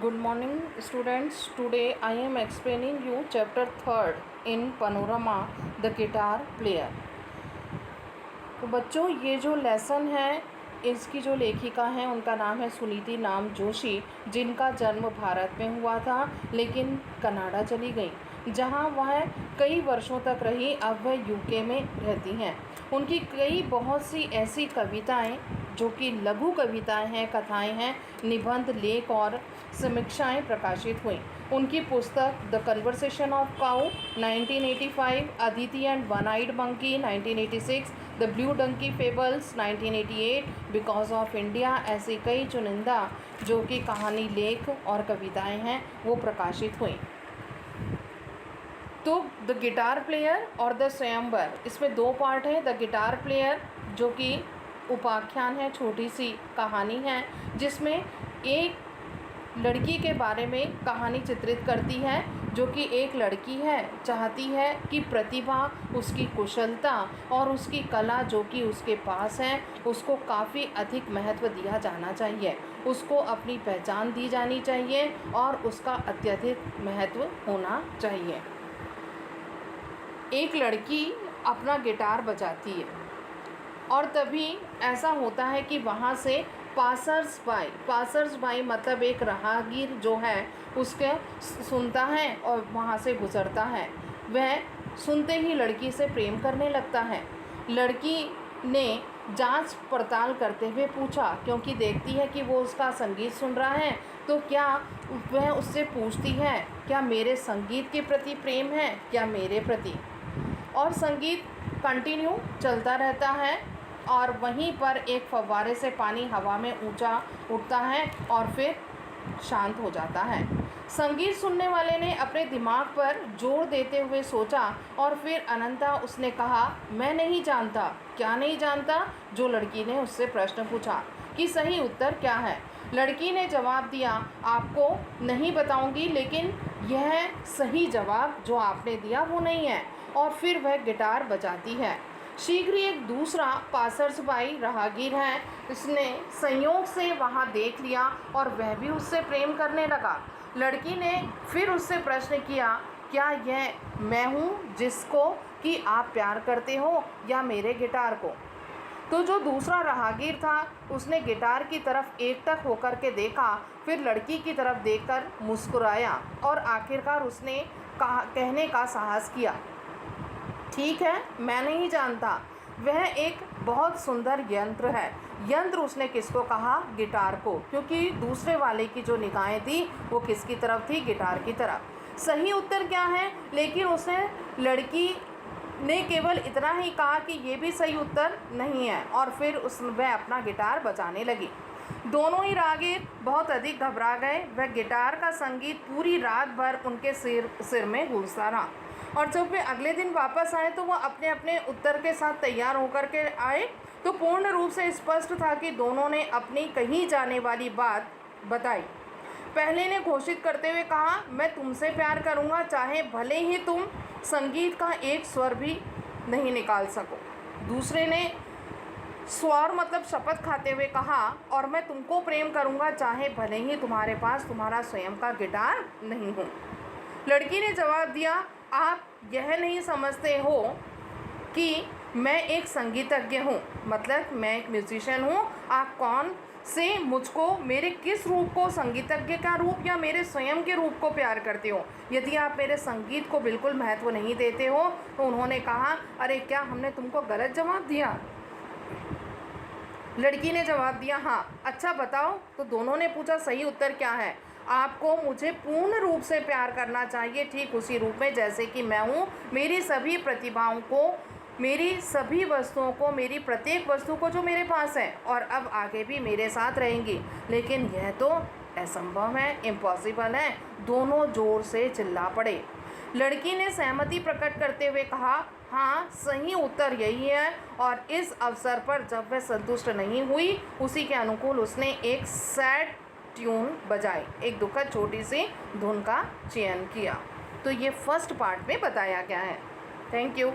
Good morning students. Today I am explaining you chapter 3rd in Panorama, the guitar player. तो बच्चों ये जो lesson है इसकी जो लेखिका हैं उनका नाम है सुनीति नाम जोशी, जिनका जन्म भारत में हुआ था लेकिन कनाडा चली गई जहां वह कई वर्षों तक रही। अब वह यूके में रहती हैं। उनकी बहुत सी ऐसी कविताएं जो कि लघु कविताएं हैं, कथाएं हैं, निबंध, लेख और समीक्षाएं प्रकाशित हुई। उनकी पुस्तक the conversation of cow 1985, Aditi and one eyed monkey 1986, the blue donkey fables 1988, because of India, ऐसी कई चुनिंदा जो कि कहानी, लेख और कविताएं हैं वो प्रकाशित हुई। तो द गिटार प्लेयर और द स्वयंवर, इसमें दो पार्ट है। द गिटार प्लेयर जो कि उपाख्यान है, छोटी सी कहानी है जिसमें एक लड़की के बारे में कहानी चित्रित करती है जो कि एक लड़की है, चाहती है कि प्रतिभा, उसकी कुशलता और उसकी कला जो कि उसके पास है उसको काफ़ी अधिक महत्व दिया जाना चाहिए, उसको अपनी पहचान दी जानी चाहिए और उसका अत्यधिक महत्व होना चाहिए। एक लड़की अपना गिटार बजाती है और तभी ऐसा होता है कि वहाँ से पासर्स बाई मतलब एक राहगीर जो है उसके सुनता है और वहाँ से गुज़रता है। वह सुनते ही लड़की से प्रेम करने लगता है। लड़की ने जांच पड़ताल करते हुए पूछा, क्योंकि देखती है कि वो उसका संगीत सुन रहा है, तो क्या वह उससे पूछती है क्या मेरे संगीत के प्रति प्रेम है, क्या मेरे प्रति। और संगीत कंटिन्यू चलता रहता है और वहीं पर एक फव्वारे से पानी हवा में ऊंचा उठता है और फिर शांत हो जाता है। संगीत सुनने वाले ने अपने दिमाग पर जोर देते हुए सोचा और फिर अनंता उसने कहा, मैं नहीं जानता। क्या नहीं जानता? जो लड़की ने उससे प्रश्न पूछा कि सही उत्तर क्या है। लड़की ने जवाब दिया, आपको नहीं बताऊंगी, लेकिन यह सही जवाब जो आपने दिया वो नहीं है। और फिर वह गिटार बजाती है। शीघ्र ही एक दूसरा पासर्सबाई राहगीर है, उसने संयोग से वहाँ देख लिया और वह भी उससे प्रेम करने लगा। लड़की ने फिर उससे प्रश्न किया, क्या यह मैं हूँ जिसको कि आप प्यार करते हो या मेरे गिटार को। तो जो दूसरा राहगीर था उसने गिटार की तरफ एकटक होकर के देखा, फिर लड़की की तरफ देखकर मुस्कुराया और आखिरकार उसने कहने का साहस किया, ठीक है, मैं नहीं जानता। वह एक बहुत सुंदर यंत्र है। यंत्र उसने किसको कहा? गिटार को, क्योंकि दूसरे वाले की जो निगाहें थी वो किसकी तरफ थी? गिटार की तरफ। सही उत्तर क्या है? लेकिन उसने लड़की ने केवल इतना ही कहा कि ये भी सही उत्तर नहीं है और फिर वह अपना गिटार बजाने लगी। दोनों ही राहगीर बहुत अधिक घबरा गए। वह गिटार का संगीत पूरी रात भर उनके सिर में गूंजता रहा और जब वे अगले दिन वापस आए तो वह अपने अपने उत्तर के साथ तैयार होकर के आए तो पूर्ण रूप से स्पष्ट था कि दोनों ने अपनी कही जाने वाली बात बताई। पहले ने घोषित करते हुए कहा, मैं तुमसे प्यार करूँगा, चाहे भले ही तुम संगीत का एक स्वर भी नहीं निकाल सको। दूसरे ने स्वर मतलब शपथ खाते हुए कहा, और मैं तुमको प्रेम करूँगा, चाहे भले ही तुम्हारे पास तुम्हारा स्वयं का गिटार नहीं हो। लड़की ने जवाब दिया, आप यह नहीं समझते हो कि मैं एक संगीतज्ञ हूँ, मतलब मैं एक म्यूजिशियन हूँ। आप कौन से मुझको, मेरे किस रूप को, संगीतज्ञ का रूप या मेरे स्वयं के रूप को प्यार करते हो? यदि आप मेरे संगीत को बिल्कुल महत्व नहीं देते हो। तो उन्होंने कहा, अरे क्या हमने तुमको गलत जवाब दिया? लड़की ने जवाब दिया, हाँ। अच्छा बताओ। तो दोनों ने पूछा, सही उत्तर क्या है? आपको मुझे पूर्ण रूप से प्यार करना चाहिए, ठीक उसी रूप में जैसे कि मैं हूँ। मेरी सभी प्रतिभाओं को, मेरी सभी वस्तुओं को, मेरी प्रत्येक वस्तु को जो मेरे पास है और अब आगे भी मेरे साथ रहेंगी। लेकिन यह तो असंभव है, इम्पॉसिबल है। दोनों जोर से चिल्ला पड़े। लड़की ने सहमति प्रकट करते हुए कहा, हाँ, सही उत्तर यही है। और इस अवसर पर जब वह संतुष्ट नहीं हुई, उसी के अनुकूल उसने एक सैड ट्यून बजाई, एक दुखद छोटी सी धुन का चयन किया। तो ये फर्स्ट पार्ट में बताया गया है। Thank you.